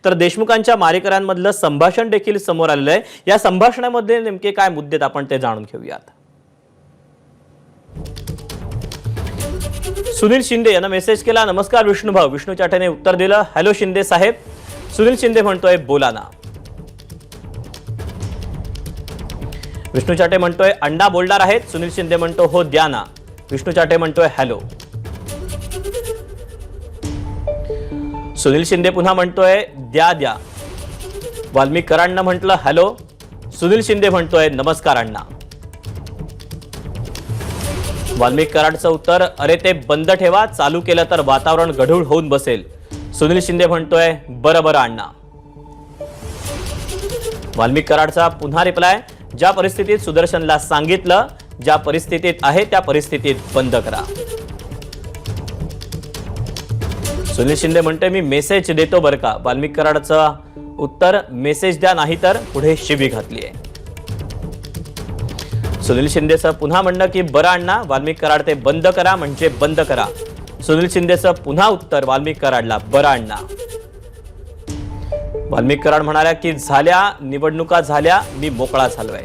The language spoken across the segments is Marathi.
तर देशमुखांच्या मारेकऱ्यांमधलं संभाषण देखील समोर आलेलं आहे। या संभाषणामध्ये नेमके काय मुद्दे आपण ते जाणून घेऊयात। सुनील शिंदे यांना मेसेज केला, नमस्कार विष्णुभाऊ। विष्णू चाटेने उत्तर दिलं, हॅलो शिंदे साहेब। सुनील शिंदे म्हणतोय बोला ना। विष्णू चाटे म्हणतोय अण्णा बोलणार आहेत। सुनील शिंदे म्हणतो हो द्या ना। विष्णू चाटे म्हणतोय हॅलो। सुनील शिंदे पुन्हा म्हणतोय द्या द्या। वाल्मिक कराडनं म्हटलं हॅलो। सुनील शिंदे म्हणतोय नमस्कार अण्णा। वाल्मिक कराडचं उत्तर, अरे ते बंद ठेवा, चालू केलं तर वातावरण गढूळ होऊन बसेल। सुनील शिंदे म्हणतोय बरं बरं अण्णा। वाल्मिक कराडचा पुन्हा रिप्लाय, ज्या परिस्थितीत सुदर्शनला सांगितलं, ज्या परिस्थितीत आहे त्या परिस्थितीत बंद करा। सुनील शिंदे म्हणते मी मेसेज देतो बरं का। वाल्मिक कराडचं उत्तर, मेसेज द्या नाही तर पुढे शिवी घातली आहे। सुनील शिंदेचं पुन्हा म्हणणं की बरं अण्णा। वाल्मिक कराड ते बंद करा म्हणजे बंद करा। सुनील शिंदेचं पुन्हा उत्तर वाल्मिक कराडला, बरं अण्णा। वाल्मिक कराड म्हणाल्या की झाल्या निवडणुका झाल्या, मी मोकळा झालोय।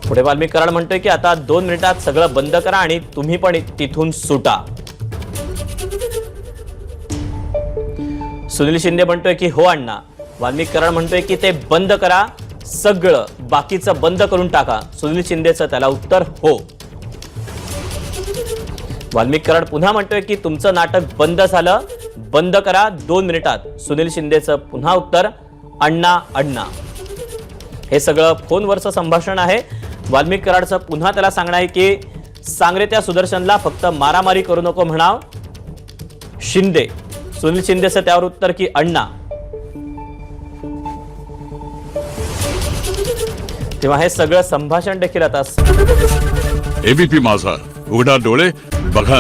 पुढे वाल्मिक कराड म्हणतोय की आता 2 मिनिटात सगळं बंद करा आणि तुम्ही पण तिथून सुटा। सुनील शिंदे म्हणतोय की हो अण्णा। वाल्मिक कराड म्हणतोय की ते बंद करा सगळं, बाकीचं बंद करून टाका। सुनील शिंदेचं त्याला उत्तर हो। वाल्मिक कराड पुन्हा म्हणतोय की तुमचं नाटक बंद झालं, बंद करा 2 मिनिटात। सुनील शिंदेचं पुन्हा उत्तर अण्णा अण्णा। हे सगळं फोनवरचं संभाषण आहे। वाल्मिक कराडचं पुन्हा त्याला सांगणं आहे की सांगरे त्या सुदर्शनला फक्त मारामारी करू नको म्हणाव शिंदे। सुनील शिंदेचं त्यावर उत्तर की अण्णा। तेव्हा हे सगळं संभाषण देखील आता एबीपी माझा, उघडा डोळे बघा।